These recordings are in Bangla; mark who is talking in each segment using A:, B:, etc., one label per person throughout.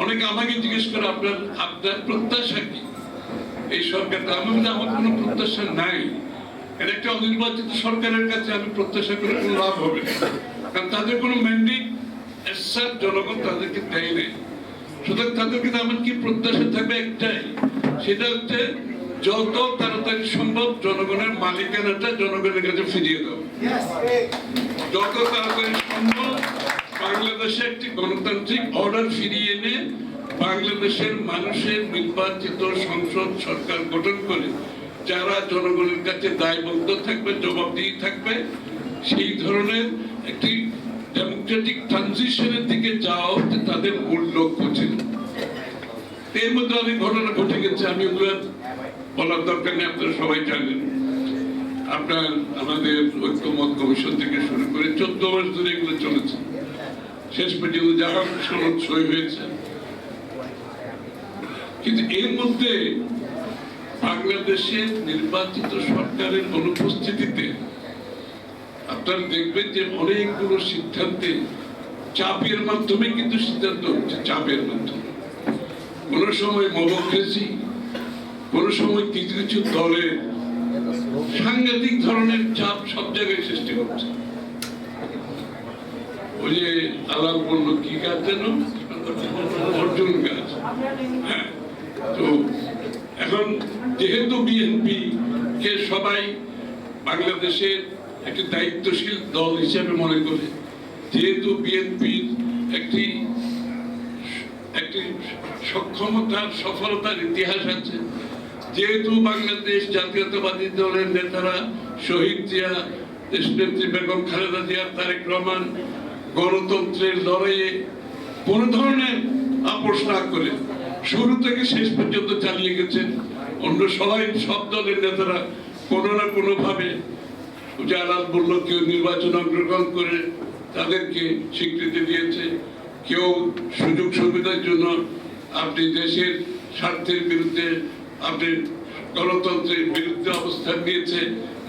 A: অনেকে আমাকে জিজ্ঞেস করে আপনার আপনার প্রত্যাশা কি এই সরকার? আমার কোনো প্রত্যাশা নাই। এটা একটা অনির্বাচিত সরকারের কাছে আমি প্রত্যাশা করে কোনো লাভ হবে না, কারণ তাদের কোনো ম্যান্ডেট জনগণ তাদেরকে দেয় নাই। সুতরাং তাদেরকে আমার কি প্রত্যাশা থাকবে একটাই, সেটা হচ্ছে যত তাড়াতাড়ি সম্ভব জনগণের মালিকানাটা জনগণের কাছে ফিরিয়ে দাও। যত তাড়াতাড়ি সম্ভব বাংলাদেশে একটি গণতান্ত্রিক অর্ডার ফিরিয়ে এনে বাংলাদেশের মানুষের নির্বাচিত সংসদ সরকার গঠন করে যারা জনগণের কাছে দায়বদ্ধ থাকবে, জবাবদিহি থাকবে, সেই ধরনের একটি ডেমোক্রেটিক ট্রানজিশনের দিকে যাওয়া হচ্ছে তাদের মূল লক্ষ্য ছিল। এর মধ্যে অনেক ঘটনা ঘটে গেছে, আমি ওগুলো বলার দরকার নেই, আপনারা সবাই জানেন। আপনার আমাদের ঐক্যমত কমিশন থেকে শুরু করে 14 মাস ধরে এগুলো চলেছে, শেষ পর্যন্ত যারা সনদ সই হয়েছে। কিন্তু এর মধ্যে বাংলাদেশের নির্বাচিত সরকারের অনুপস্থিতিতে আপনারা দেখবেন যে অনেকগুলো সিদ্ধান্তে চাপের মাধ্যমে কিন্তু সিদ্ধান্ত হচ্ছে, চাপের মাধ্যমে। কোন সময় মবক্রেসি, কোন সময় কিছু কিছু দলের সাংঘাতিক ধরনের চাপ সব জায়গায় সৃষ্টি হচ্ছে। ওই যে আলাল বলল কি গাছ যেন, অর্জুন গাছ। হ্যাঁ, তো এখন যেহেতু বিএনপি কে সবাই বাংলাদেশের একটি দায়িত্বশীল দল হিসেবে মনে করে, যেহেতু বিএনপির একটি সক্ষমতার সফলতার ইতিহাস আছে, যেহেতু বাংলাদেশ জাতীয়তাবাদী দলের নেতারা শহীদ জিয়া, দেশনেত্রী বেগম খালেদা জিয়া, তারেক রহমান গণতন্ত্রের লড়াইয়ে কোন ধরনের আপোষ না করে শুরু থেকে শেষ পর্যন্ত চালিয়ে গেছেন। অন্য সবাই সব দলের নেতারা কোনো না কোনো ভাবে, জালাল বলল, কেউ নির্বাচন অংশগ্রহণ করে তাদেরকে স্বীকৃতি দিয়েছে, কেউ সুযোগ সুবিধার জন্য আপনি দেশের স্বার্থের বিরুদ্ধে, আপনি গণতন্ত্রের বিরুদ্ধে অবস্থান নিয়েছে,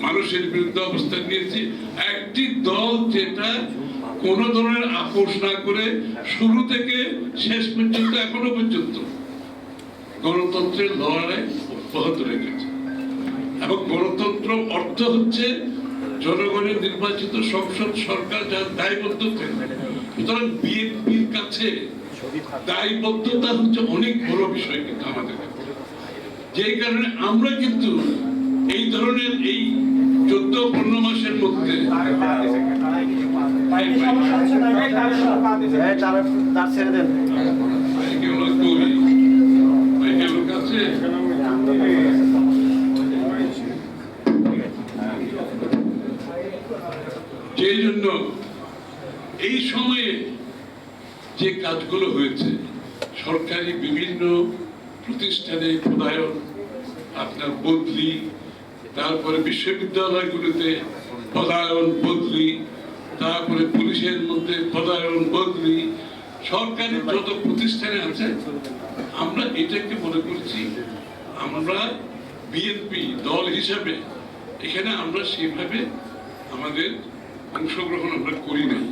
A: মানুষের বিরুদ্ধে অবস্থান নিয়েছে। একটি দল যেটা কোন ধরনের আপোষ না করে শুরু থেকে শেষ পর্যন্ত এখনো পর্যন্ত গণতন্ত্রের লড়াই অব্যাহত রেখেছে। এবং গণতন্ত্র অর্থ হচ্ছে জনগণের নির্বাচিত সংসদ সরকার যার দায়বদ্ধ থাকবে। সুতরাং বিএনপির কাছে দায়বদ্ধতা হচ্ছে অনেক বড় বিষয় কিন্তু আমাদের কাছে। যে কারণে আমরা কিন্তু এই ধরনের এই 14-15 মাসের মধ্যে সেই জন্য এই সময়ে যে কাজগুলো হয়েছে, সরকারি বিভিন্ন প্রতিষ্ঠানে পদায়ন, আপনার বদলি, তারপরে বিশ্ববিদ্যালয়গুলোতে পদায়ন বদলি, তারপরে পুলিশের মধ্যে পদায়ন বদলি, সরকারি যত প্রতিষ্ঠানে আছে, আমরা এটাকে মনে করছি আমরা বিএনপি দল হিসাবে এখানে আমরা সেভাবে আমাদের অংশগ্রহণ আমরা করি নাই।